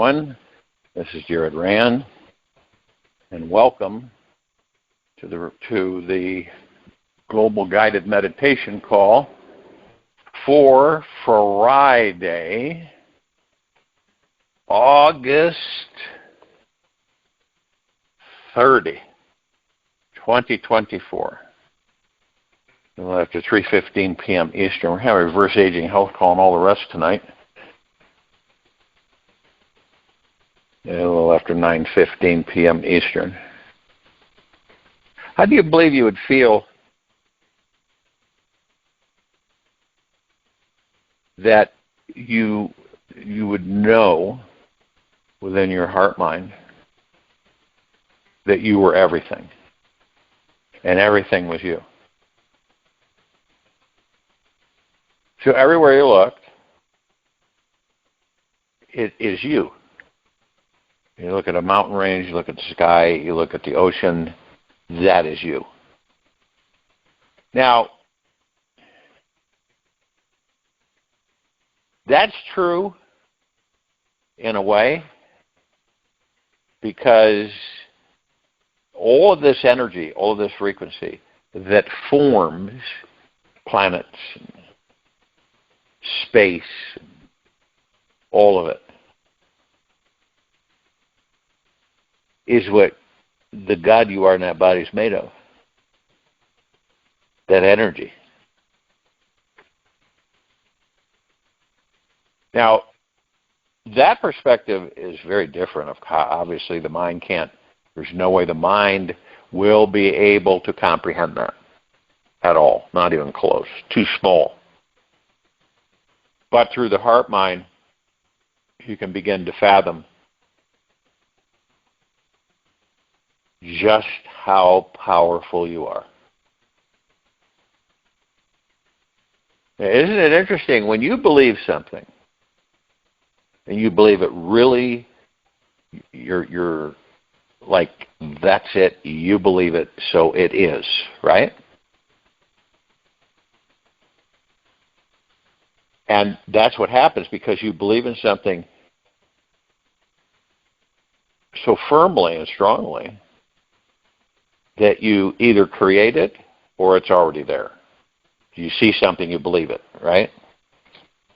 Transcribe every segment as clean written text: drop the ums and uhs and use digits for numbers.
everyone. This is Jared Rand, and welcome to the Global Guided Meditation Call for Friday, August 30, 2024. After 3:15 p.m. Eastern, we're having reverse aging health call and all the rest tonight. A little after 9:15 p.m. Eastern. How do you believe you would feel that you would know within your heart mind that you were everything and everything was you? So everywhere you look, it is you. You look at a mountain range, you look at the sky, you look at the ocean, that is you. Now, that's true in a way because all of this energy, all of this frequency that forms planets, space, all of it, is what the God you are in that body is made of. That energy. Now, that perspective is very different. Obviously, the mind can't, there's no way the mind will be able to comprehend that at all. Not even close. Too small. But through the heart mind, you can begin to fathom just how powerful you are. Now, isn't it interesting when you believe something and you believe it really, you're like, that's it, you believe it, so it is, right? And that's what happens because you believe in something so firmly and strongly that you either create it or it's already there. You see something, you believe it, right?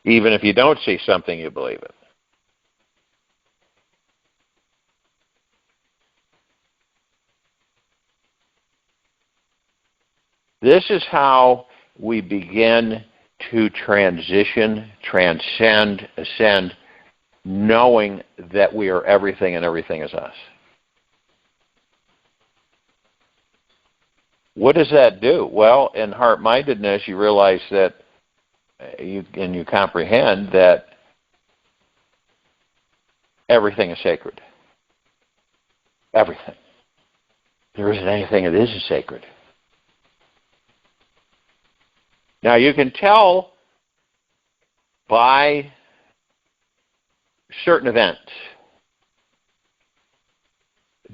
Even if you don't see something, you believe it. This is how we begin to transition, transcend, ascend, knowing that we are everything and everything is us. What does that do? Well, in heart-mindedness, you realize that you comprehend that everything is sacred. Everything. There isn't anything that isn't sacred. Now, you can tell by certain events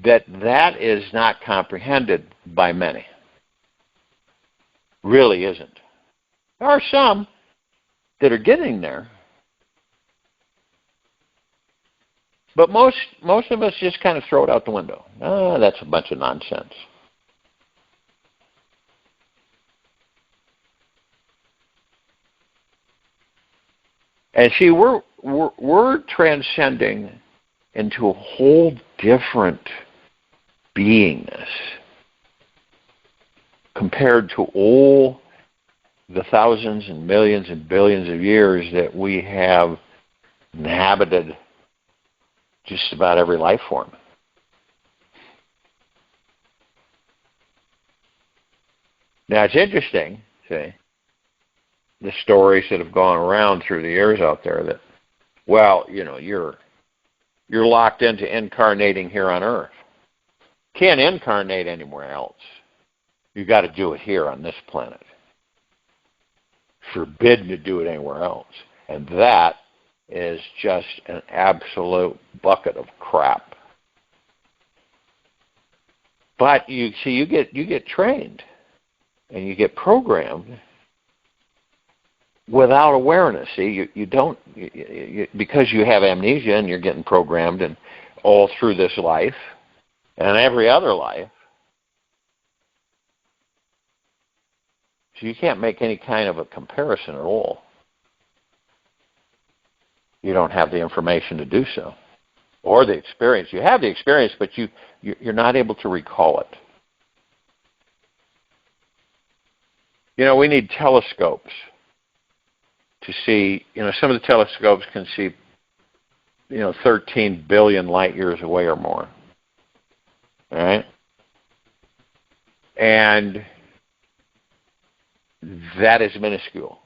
that is not comprehended by many. Really isn't. There are some that are getting there. But most of us just kind of throw it out the window. Oh, that's a bunch of nonsense. And see, we're transcending into a whole different beingness compared to all the thousands and millions and billions of years that we have inhabited just about every life form. Now, it's interesting, see, the stories that have gone around through the years out there that, well, you know, you're locked into incarnating here on Earth. Can't incarnate anywhere else. You got to do it here on this planet. Forbidden to do it anywhere else. And that is just an absolute bucket of crap. But you see, you get trained and you get programmed without awareness. See, you don't, because you have amnesia and you're getting programmed and all through this life and every other life, so you can't make any kind of a comparison at all. You don't have the information to do so, or the experience. You have the experience, but you're not able to recall it. You know, we need telescopes to see. You know, some of the telescopes can see, 13 billion light years away or more. All right? And that is minuscule.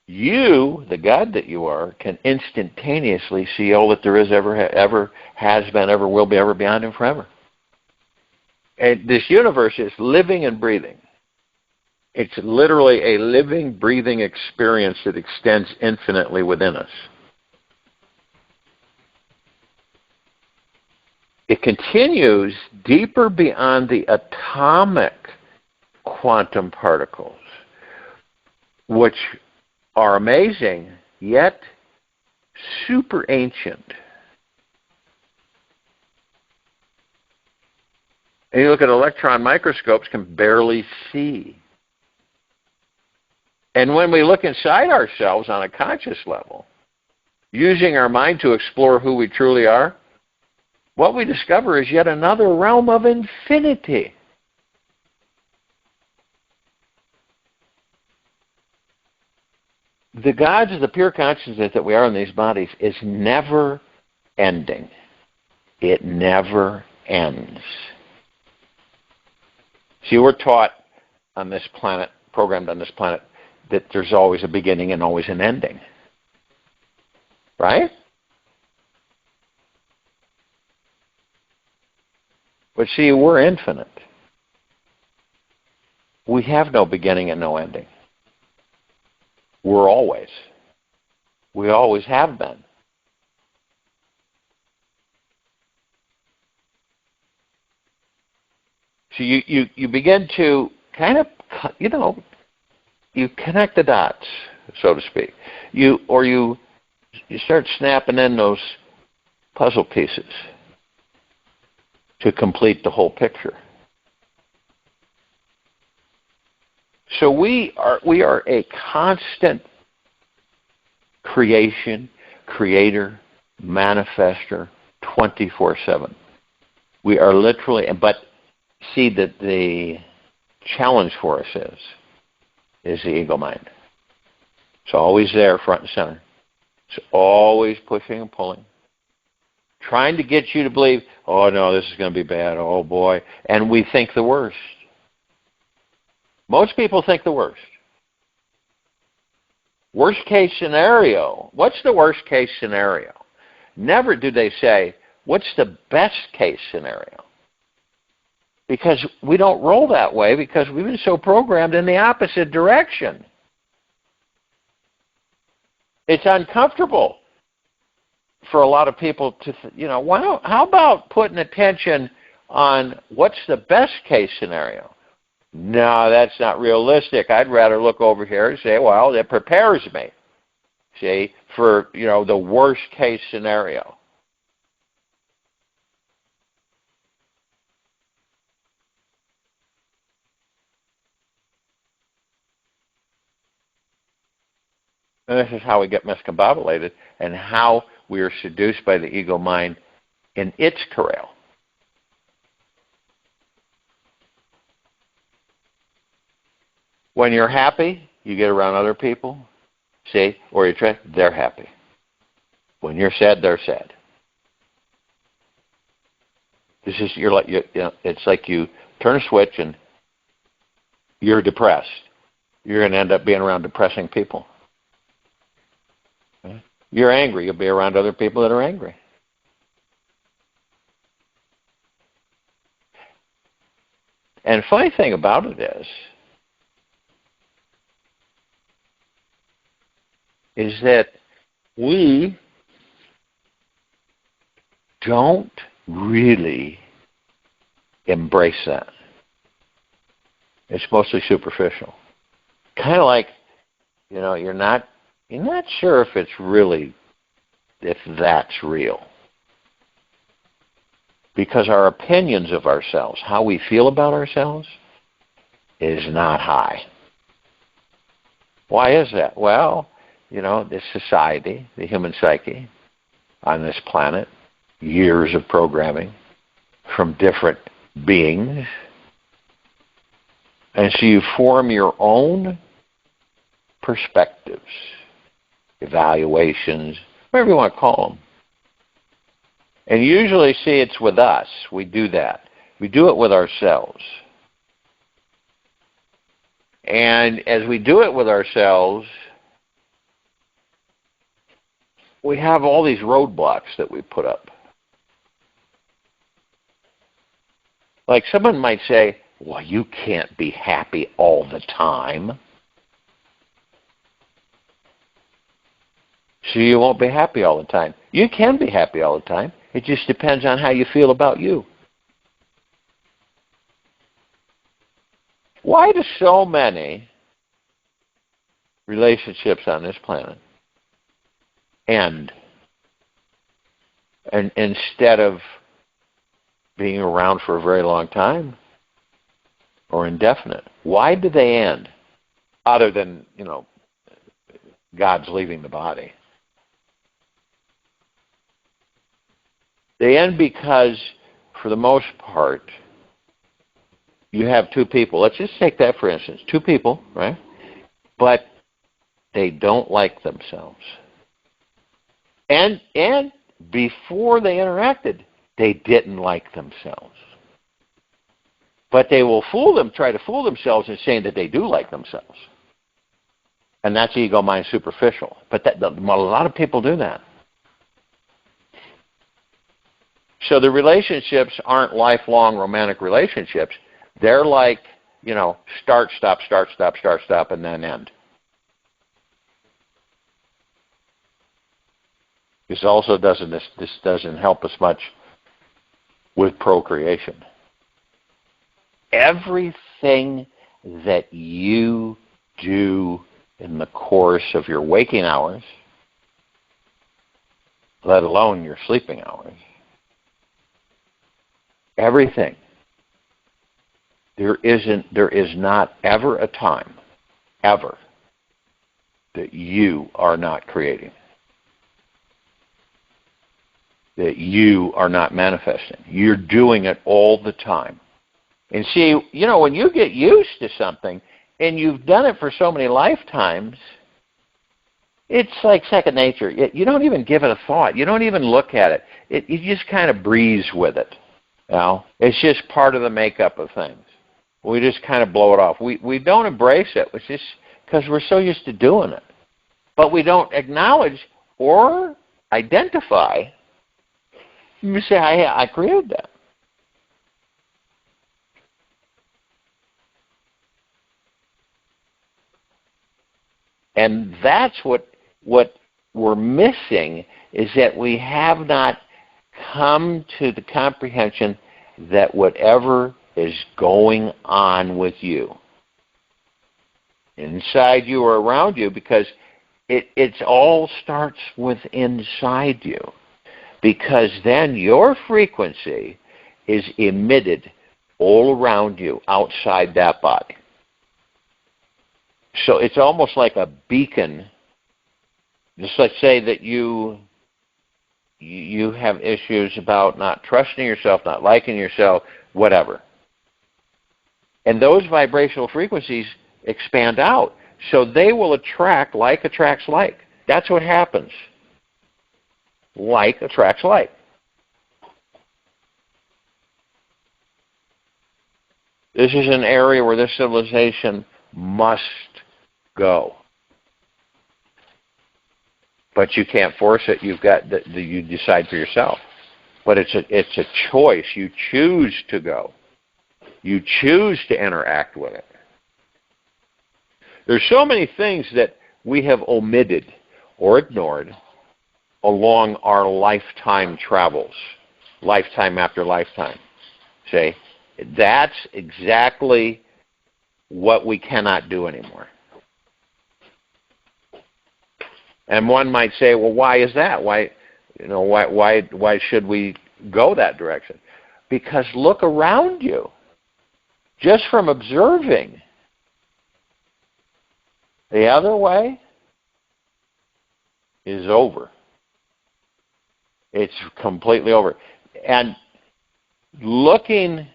You, the God that you are, can instantaneously see all that there is, ever has been, ever will be, ever beyond, and forever. And this universe is living and breathing. It's literally a living, breathing experience that extends infinitely within us. It continues deeper beyond the atomic quantum particles, which are amazing, yet super ancient. And you look at electron microscopes, can barely see. And when we look inside ourselves on a conscious level, using our mind to explore who we truly are, what we discover is yet another realm of infinity. The gods of the pure consciousness that we are in these bodies is never ending. It never ends. See, we're taught on this planet, programmed on this planet, that there's always a beginning and always an ending. Right? But see, we're infinite. We have no beginning and no ending. We're always. We always have been. So you begin to kind of, you connect the dots, so to speak. You start snapping in those puzzle pieces to complete the whole picture. So we are a constant creation, creator, manifester, 24/7. We are literally, but see that the challenge for us is the ego mind. It's always there, front and center. It's always pushing and pulling, trying to get you to believe, oh no, this is going to be bad, oh boy, and we think the worst. Most people think the worst. Worst case scenario. What's the worst case scenario? Never do they say, what's the best case scenario? Because we don't roll that way because we've been so programmed in the opposite direction. It's uncomfortable for a lot of people to, well, how about putting attention on what's the best case scenario? No, that's not realistic. I'd rather look over here and say, well, that prepares me, see, for, the worst case scenario. And this is how we get miscombobulated and how we are seduced by the ego mind in its corral. When you're happy, you get around other people, see, or they're happy. When you're sad, they're sad. It's like you turn a switch and you're depressed. You're going to end up being around depressing people. You're angry, you'll be around other people that are angry. And the funny thing about it is that we don't really embrace that. It's mostly superficial. Kind of like you're not sure if that's real. Because our opinions of ourselves, how we feel about ourselves, is not high. Why is that? Well, this society, the human psyche on this planet, years of programming from different beings. And so you form your own perspectives, evaluations, whatever you want to call them. And usually, see, it's with us. We do that. We do it with ourselves. And as we do it with ourselves, we have all these roadblocks that we put up. Like someone might say, well, you can't be happy all the time. So you won't be happy all the time. You can be happy all the time. It just depends on how you feel about you. Why do so many relationships on this planet end? And instead of being around for a very long time or indefinite, why do they end? Other than, God's leaving the body. They end because, for the most part, you have two people. Let's just take that for instance. Two people, right? But they don't like themselves. And before they interacted, they didn't like themselves. But they will try to fool themselves in saying that they do like themselves. And that's ego mind superficial. But a lot of people do that. So the relationships aren't lifelong romantic relationships. They're like, start, stop, and then end. This doesn't help us much with procreation. Everything that you do in the course of your waking hours, let alone your sleeping hours, everything. There is not ever a time, ever, that you are not creating, that you are not manifesting. You're doing it all the time. And see, when you get used to something and you've done it for so many lifetimes, it's like second nature. You don't even give it a thought. You don't even look at it. You just kind of breeze with it. It's just part of the makeup of things. We just kind of blow it off. We don't embrace it. It's just because we're so used to doing it. But we don't acknowledge or identify. You say, I created that. And that's what we're missing, is that we have not come to the comprehension that whatever is going on with you, inside you or around you, because it all starts with inside you, because then your frequency is emitted all around you, outside that body. So it's almost like a beacon. Just let's say that you have issues about not trusting yourself, not liking yourself, whatever. And those vibrational frequencies expand out. So they will attract, like attracts like. That's what happens. Like attracts like. This is an area where this civilization must go. But you can't force it. You decide for yourself. But it's a choice. You choose to go. You choose to interact with it. There's so many things that we have omitted or ignored along our lifetime travels, lifetime after lifetime. See, that's exactly what we cannot do anymore. And one might say, well, why is that? Why should we go that direction? Because look around you. Just from observing, the other way is over. It's completely over. And looking,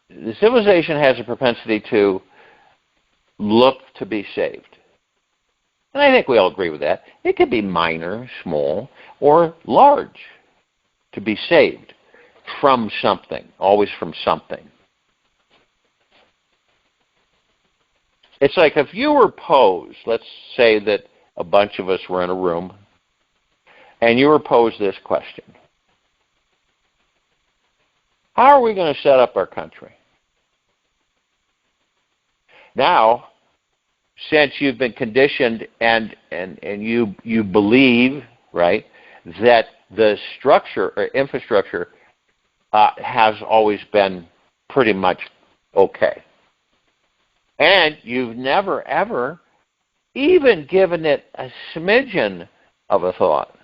the civilization has a propensity to look to be saved. And I think we all agree with that. It could be minor, small, or large, to be saved from something, always from something. It's like if you were posed, let's say that a bunch of us were in a room, and you were posed this question. How are we going to set up our country? Now, since you've been conditioned and you believe, right, that the structure or infrastructure has always been pretty much okay. And you've never, ever even given it a smidgen of a thought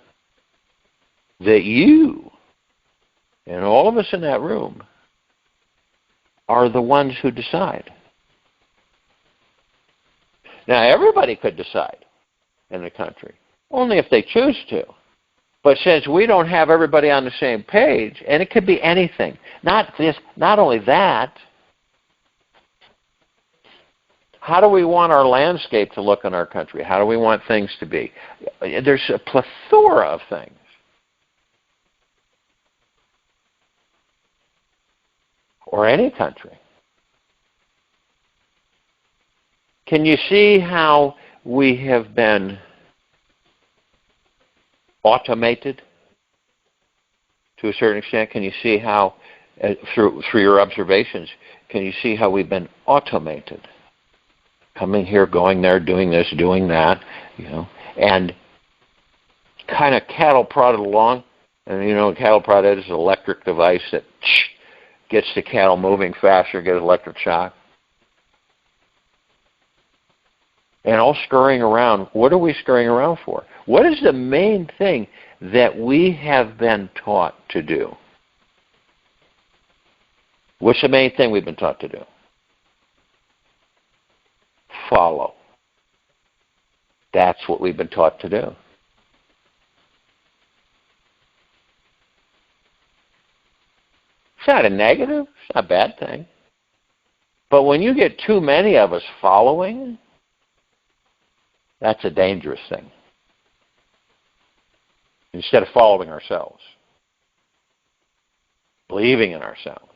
that you and all of us in that room are the ones who decide. Now, everybody could decide in the country, only if they choose to. But since we don't have everybody on the same page, and it could be anything, not only that, how do we want our landscape to look in our country? How do we want things to be? There's a plethora of things. Or any country. Can you see how we have been automated to a certain extent? Can you see how, through your observations, can you see how we've been automated? Coming here, going there, doing this, doing that, and kind of cattle prodded along. And cattle prodded is an electric device that gets the cattle moving faster, gets electric shock. And all scurrying around. What are we scurrying around for? What is the main thing that we have been taught to do? What's the main thing we've been taught to do? Follow. That's what we've been taught to do. It's not a negative. It's not a bad thing. But when you get too many of us following, that's a dangerous thing. Instead of following ourselves, believing in ourselves,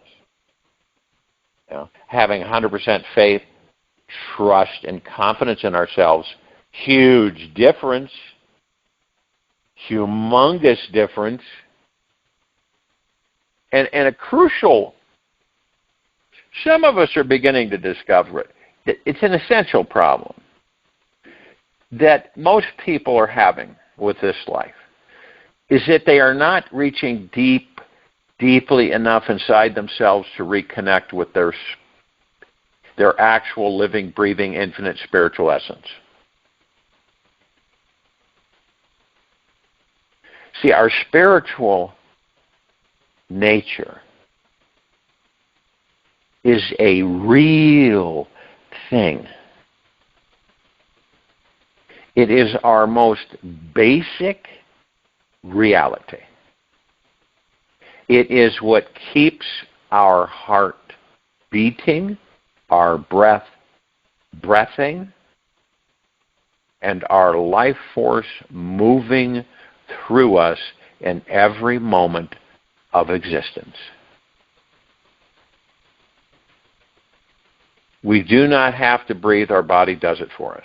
having 100% faith, trust, and confidence in ourselves, huge difference, humongous difference, and a crucial, some of us are beginning to discover it. It's an essential problem that most people are having with this life, is that they are not reaching deeply enough inside themselves to reconnect with their actual living, breathing, infinite spiritual essence. See, our spiritual nature is a real thing. It is our most basic reality. It is what keeps our heart beating, our breathing, and our life force moving through us in every moment of existence. We do not have to breathe. Our body does it for us.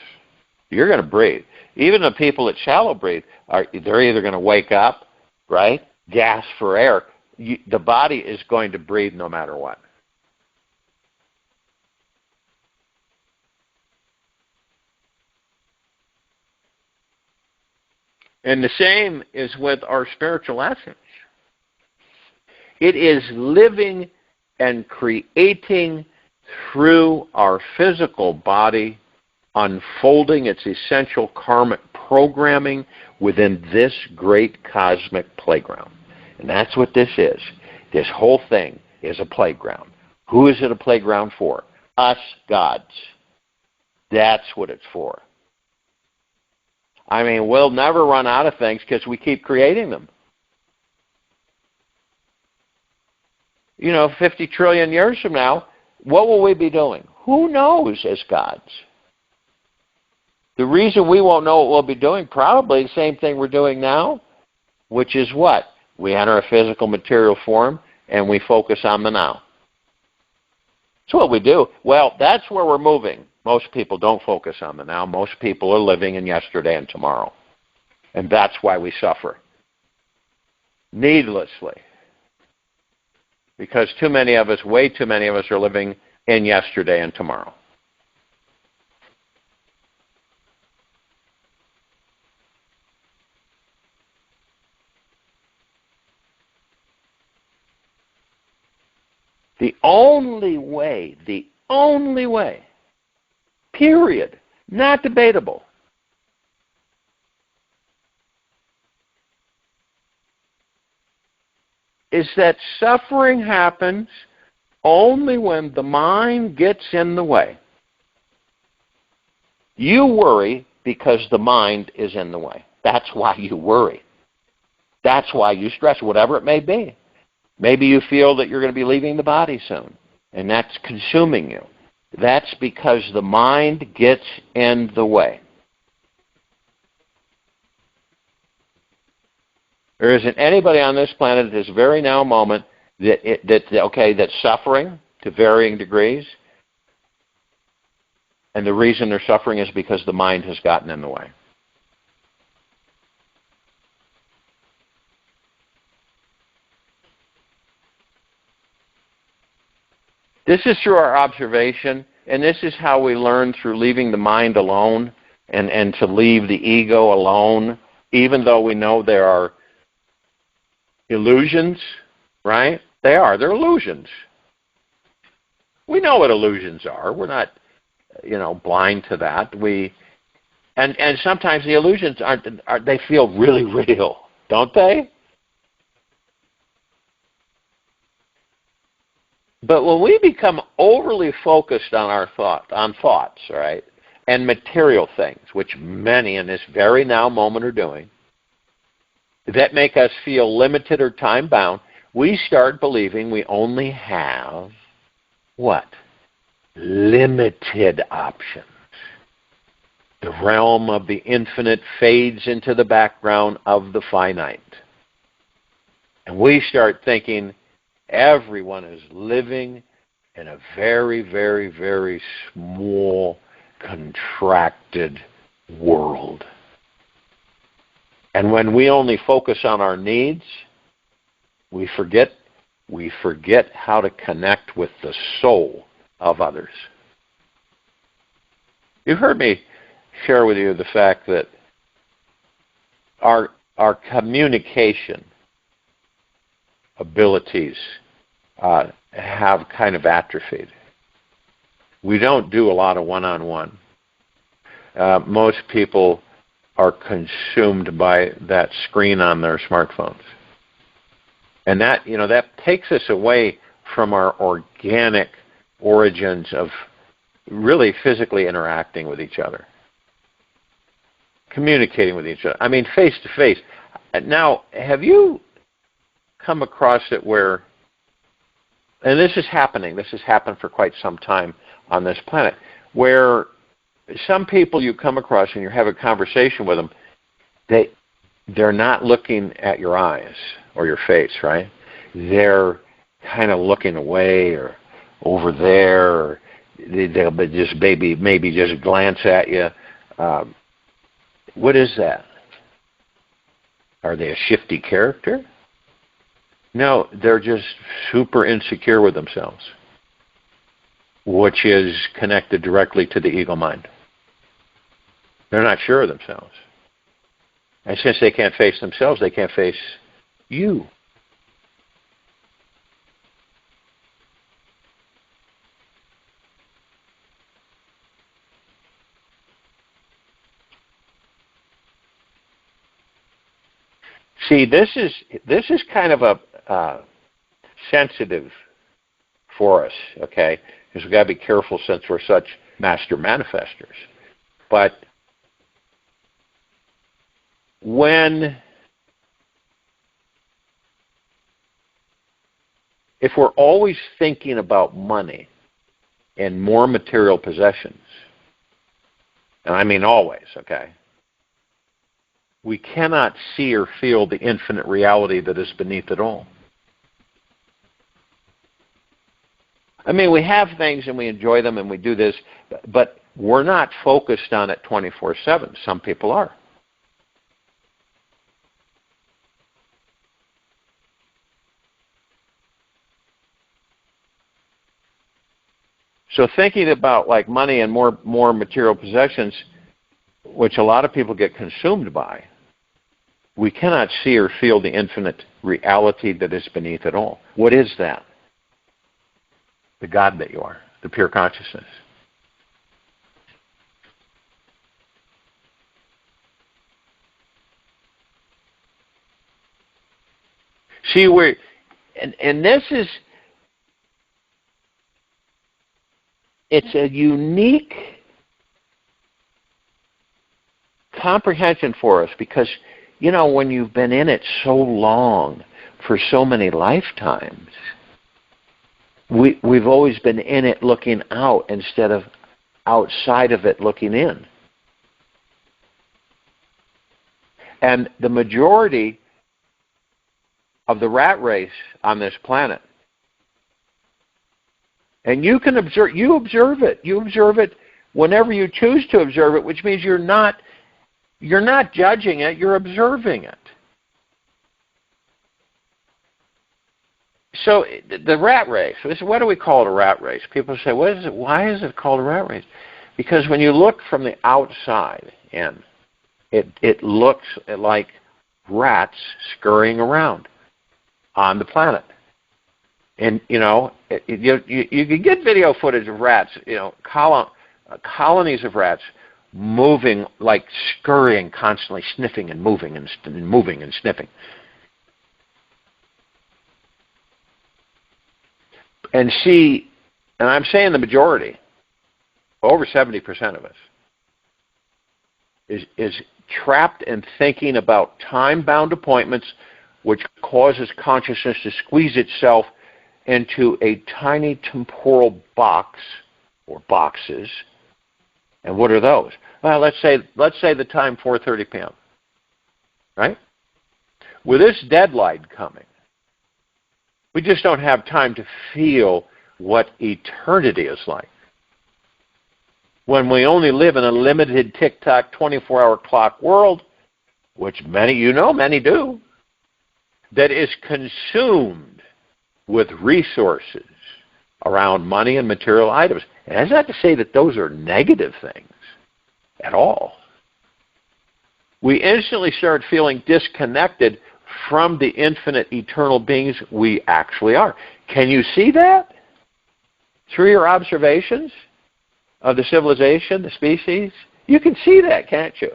You're going to breathe. Even the people that shallow breathe, they're either going to wake up, right, gasp for air. The body is going to breathe no matter what. And the same is with our spiritual essence. It is living and creating through our physical body, unfolding its essential karmic programming within this great cosmic playground. And that's what this is. This whole thing is a playground. Who is it a playground for? Us gods. That's what it's for. I mean, we'll never run out of things because we keep creating them. 50 trillion years from now, what will we be doing? Who knows as gods? The reason we won't know what we'll be doing, probably the same thing we're doing now, which is what? We enter a physical material form and we focus on the now. That's what we do. Well, that's where we're moving. Most people don't focus on the now. Most people are living in yesterday and tomorrow. And that's why we suffer. Needlessly. Because too many of us, way too many of us, are living in yesterday and tomorrow. The only way, period, not debatable, is that suffering happens only when the mind gets in the way. You worry because the mind is in the way. That's why you worry. That's why you stress, whatever it may be. Maybe you feel that you're going to be leaving the body soon, and that's consuming you. That's because the mind gets in the way. There isn't anybody on this planet at this very now moment that's suffering to varying degrees, and the reason they're suffering is because the mind has gotten in the way. This is through our observation, and this is how we learn through leaving the mind alone and to leave the ego alone, even though we know there are illusions, right? They're illusions. We know what illusions are. We're not, blind to that. And sometimes the illusions they feel really real, don't they? But when we become overly focused on on thoughts, right, and material things, which many in this very now moment are doing, that make us feel limited or time-bound, we start believing we only have, what? Limited options. The realm of the infinite fades into the background of the finite. And we start thinking everyone is living in a very, very, very small, contracted world. And when we only focus on our needs, we forget how to connect with the soul of others. You've heard me share with you the fact that our communication abilities have kind of atrophied. We don't do a lot of one-on-one. Most people are consumed by that screen on their smartphones. And that takes us away from our organic origins of really physically interacting with each other. Communicating with each other. I mean, face to face. Now, have you come across it where, and this has happened for quite some time on this planet, where some people you come across and you have a conversation with them, they're not looking at your eyes or your face, right? They're kind of looking away or over there, or they'll just maybe just glance at you. What is that? Are they a shifty character? No, they're just super insecure with themselves, which is connected directly to the ego mind. They're not sure of themselves. And since they can't face themselves, they can't face you. See, this is kind of a sensitive for us, okay? Because we've got to be careful since we're such master manifestors. But if we're always thinking about money and more material possessions, and I mean always, okay, we cannot see or feel the infinite reality that is beneath it all. I mean, we have things and we enjoy them and we do this, but we're not focused on it 24/7. Some people are. So thinking about like money and more material possessions, which a lot of people get consumed by, we cannot see or feel the infinite reality that is beneath it all. What is that? The God that you are, the pure consciousness. See, and this is, it's a unique comprehension for us because, you know, when you've been in it so long, for so many lifetimes, we've always been in it looking out instead of outside of it looking in. And the majority of the rat race on this planet, and you can observe it. You observe it whenever you choose to observe it, which means you're not judging it, you're observing it. So the rat race, what do we call it a rat race? People say, what is it? Why is it called a rat race? Because when you look from the outside in, it looks like rats scurrying around on the planet. And, you know, you can get video footage of rats, you know, colonies of rats moving, like scurrying constantly, sniffing and moving and moving and sniffing. And see, and I'm saying the majority, over 70% of us, is trapped in thinking about time-bound appointments, which causes consciousness to squeeze itself into a tiny temporal box or boxes. And what are those? Well, let's say the time 4:30 p.m. Right? With this deadline coming, we just don't have time to feel what eternity is like. When we only live in a limited tick-tock 24-hour clock world, which many do, that is consumed with resources around money and material items. And that's not to say that those are negative things at all. We instantly start feeling disconnected from the infinite eternal beings we actually are. Can you see that? Through your observations of the civilization, the species? You can see that, can't you?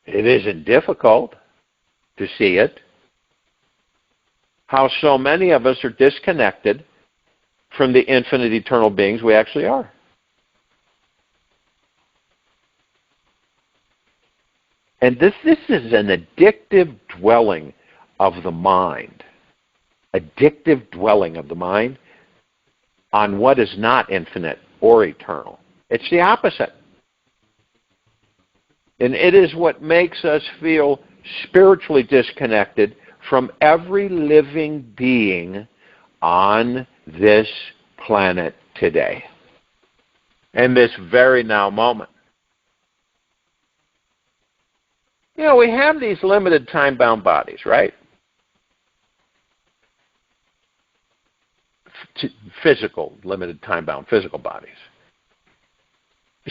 It isn't difficult to see it. How so many of us are disconnected from the infinite eternal beings we actually are. And this is an addictive dwelling of the mind. Addictive dwelling of the mind on what is not infinite or eternal. It's the opposite. And it is what makes us feel spiritually disconnected from every living being on this planet today. In this very now moment. You know, we have these limited time-bound bodies, right? Physical, limited time-bound physical bodies.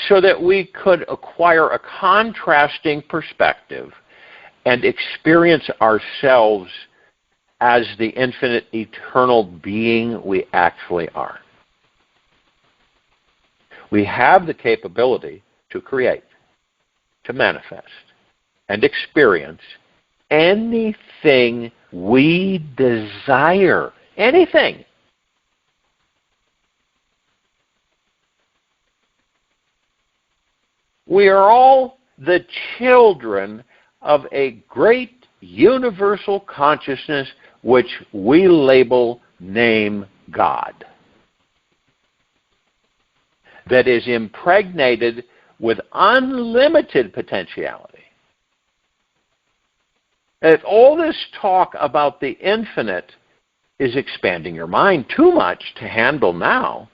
So that we could acquire a contrasting perspective and experience ourselves as the infinite eternal being we actually are. We have the capability to create, to manifest, and experience anything we desire. Anything. We are all the children of a great universal consciousness which we name God, that is impregnated with unlimited potentiality. If all this talk about the infinite is expanding your mind too much to handle now,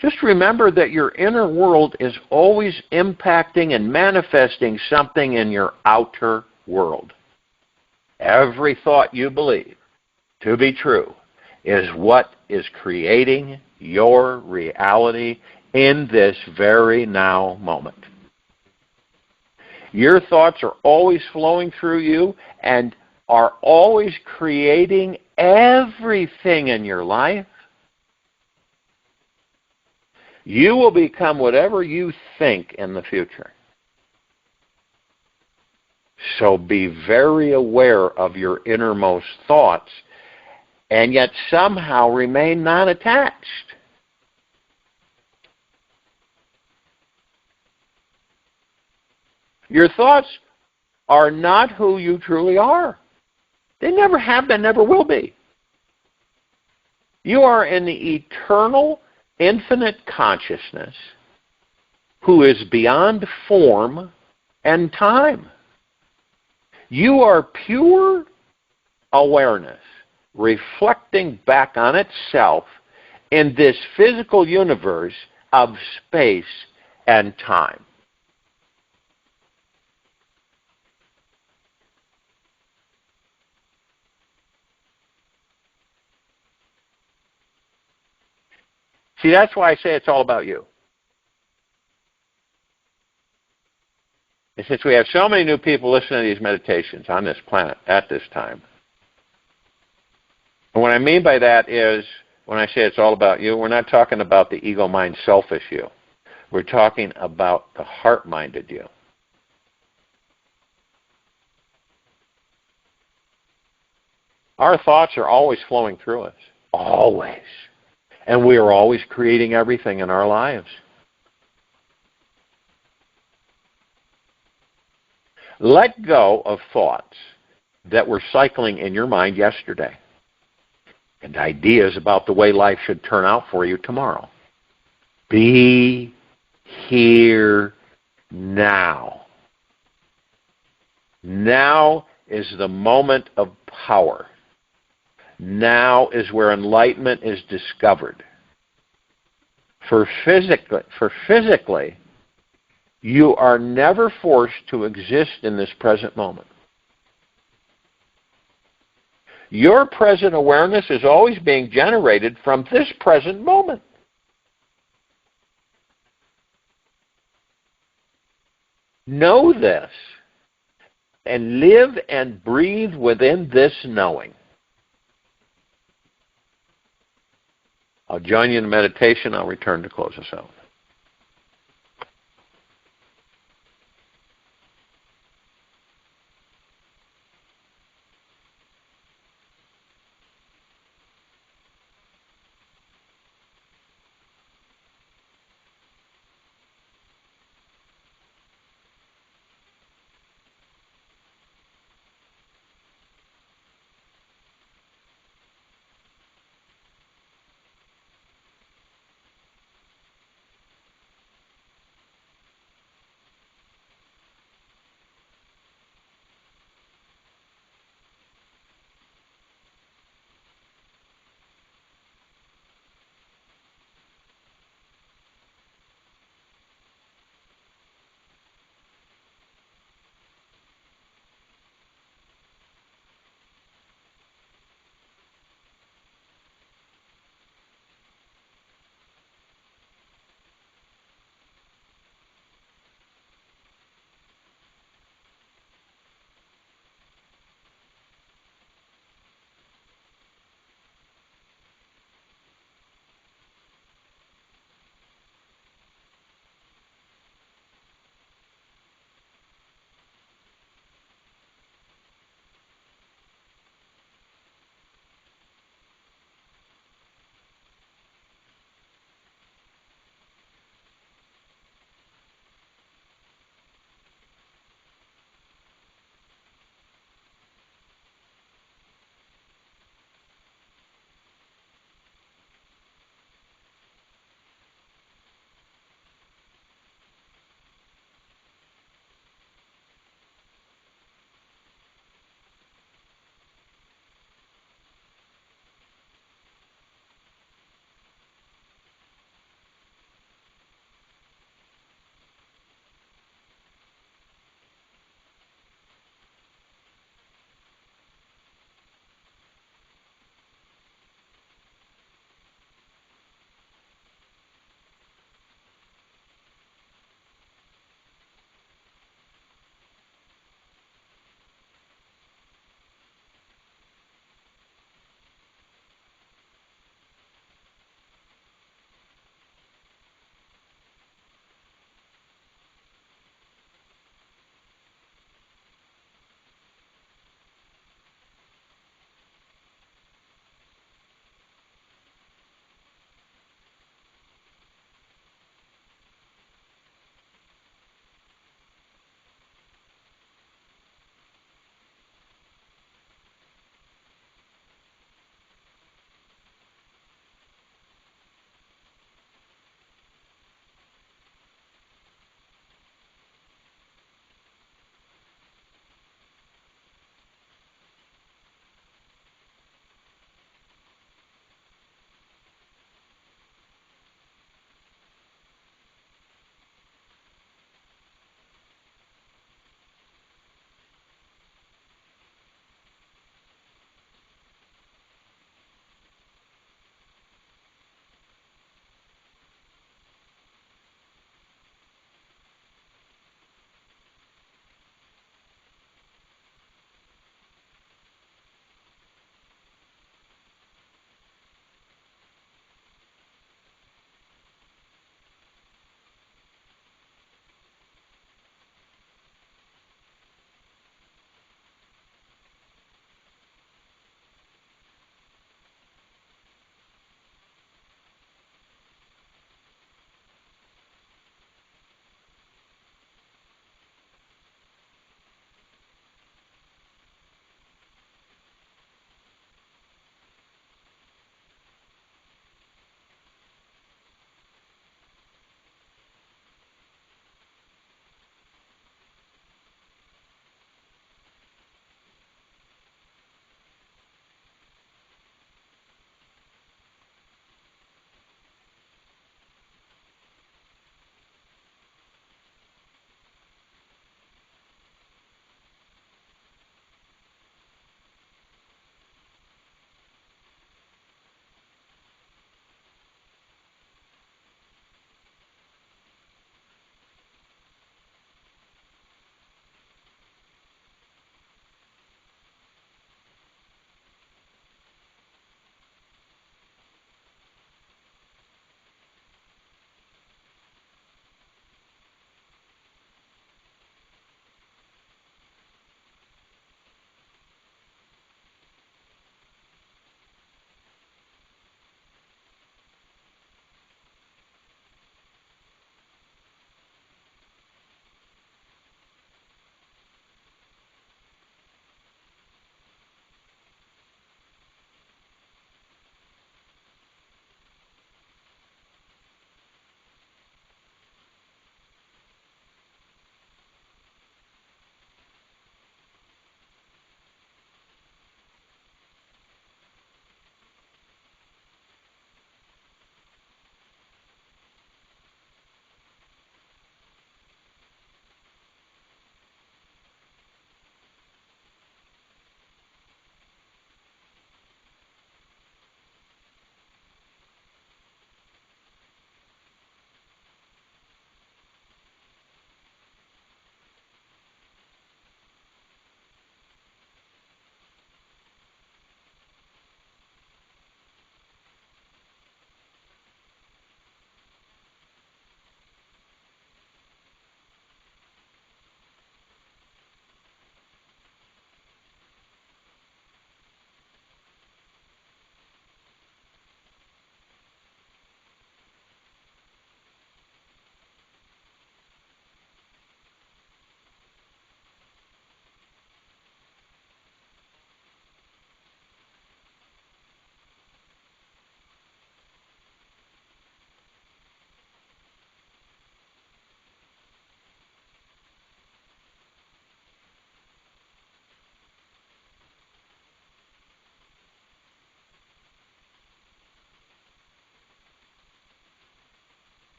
just remember that your inner world is always impacting and manifesting something in your outer world. Every thought you believe to be true is what is creating your reality in this very now moment. Your thoughts are always flowing through you and are always creating everything in your life. You will become whatever you think in the future. So be very aware of your innermost thoughts, and yet somehow remain non-attached. Your thoughts are not who you truly are. They never have been, never will be. You are in the eternal, infinite consciousness who is beyond form and time. You are pure awareness reflecting back on itself in this physical universe of space and time. See, that's why I say it's all about you. And since we have so many new people listening to these meditations on this planet at this time, and what I mean by that is, when I say it's all about you, we're not talking about the ego-mind selfish you. We're talking about the heart-minded you. Our thoughts are always flowing through us. Always. And we are always creating everything in our lives. Let go of thoughts that were cycling in your mind yesterday and ideas about the way life should turn out for you tomorrow. Be here now. Now is the moment of power. Now is where enlightenment is discovered. For physically, you are never forced to exist in this present moment. Your present awareness is always being generated from this present moment. Know this and live and breathe within this knowing. I'll join you in meditation. I'll return to close us out.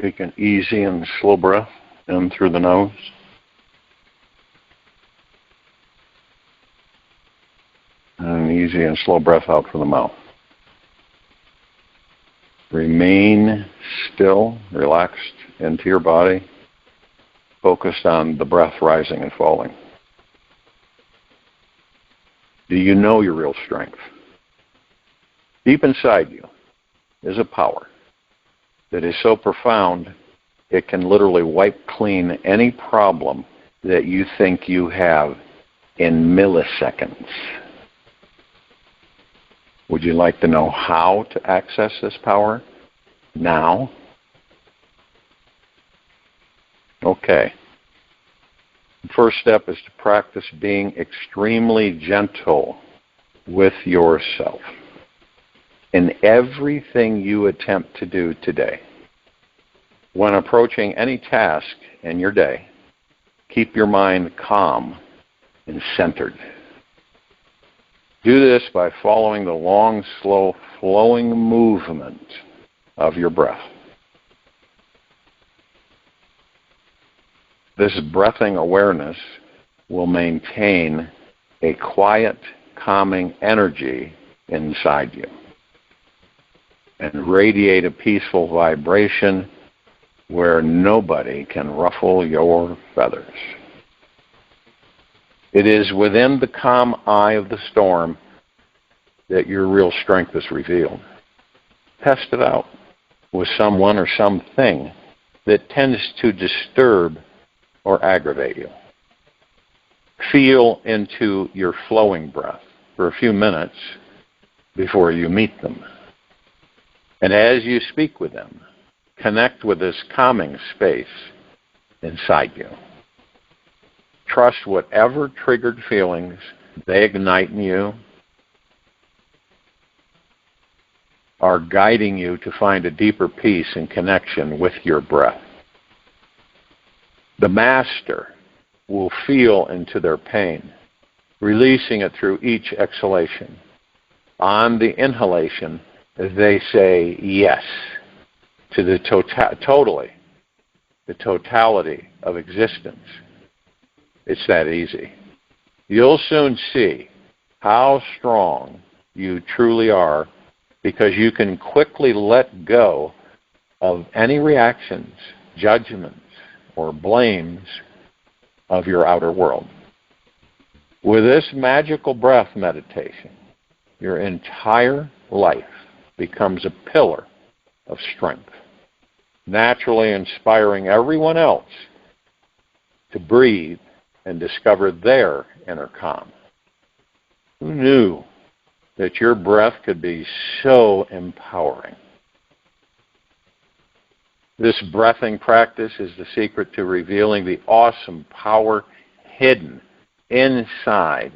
Take an easy and slow breath in through the nose. And an easy and slow breath out through the mouth. Remain still, relaxed into your body, focused on the breath rising and falling. Do you know your real strength? Deep inside you is a power that is so profound it can literally wipe clean any problem that you think you have in milliseconds. Would you like to know how to access this power now? Okay. The first step is to practice being extremely gentle with yourself. In everything you attempt to do today, when approaching any task in your day, keep your mind calm and centered. Do this by following the long, slow, flowing movement of your breath. This breathing awareness will maintain a quiet, calming energy inside you and radiate a peaceful vibration where nobody can ruffle your feathers. It is within the calm eye of the storm that your real strength is revealed. Test it out with someone or something that tends to disturb or aggravate you. Feel into your flowing breath for a few minutes before you meet them. And as you speak with them, connect with this calming space inside you. Trust whatever triggered feelings they ignite in you are guiding you to find a deeper peace and connection with your breath. The master will feel into their pain, releasing it through each exhalation. On the inhalation, they say yes to the totality of existence. It's that easy. You'll soon see how strong you truly are because you can quickly let go of any reactions, judgments, or blames of your outer world. With this magical breath meditation, your entire life becomes a pillar of strength, naturally inspiring everyone else to breathe and discover their inner calm. Who knew that your breath could be so empowering? This breathing practice is the secret to revealing the awesome power hidden inside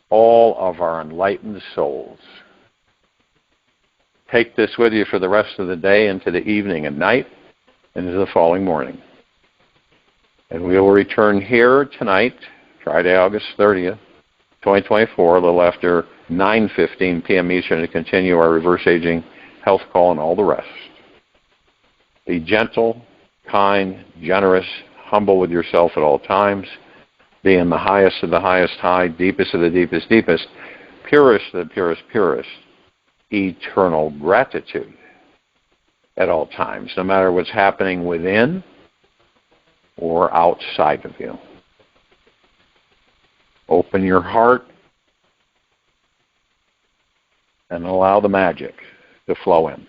all of our enlightened souls. Take this with you for the rest of the day, into the evening and night, and into the following morning. And we will return here tonight, Friday, August 30th, 2024, a little after 9:15 p.m. Eastern, to continue our reverse aging health call and all the rest. Be gentle, kind, generous, humble with yourself at all times. Be in the highest of the highest high, deepest of the deepest deepest, purest of the purest purest, eternal gratitude at all times, no matter what's happening within or outside of you. Open your heart and allow the magic to flow in.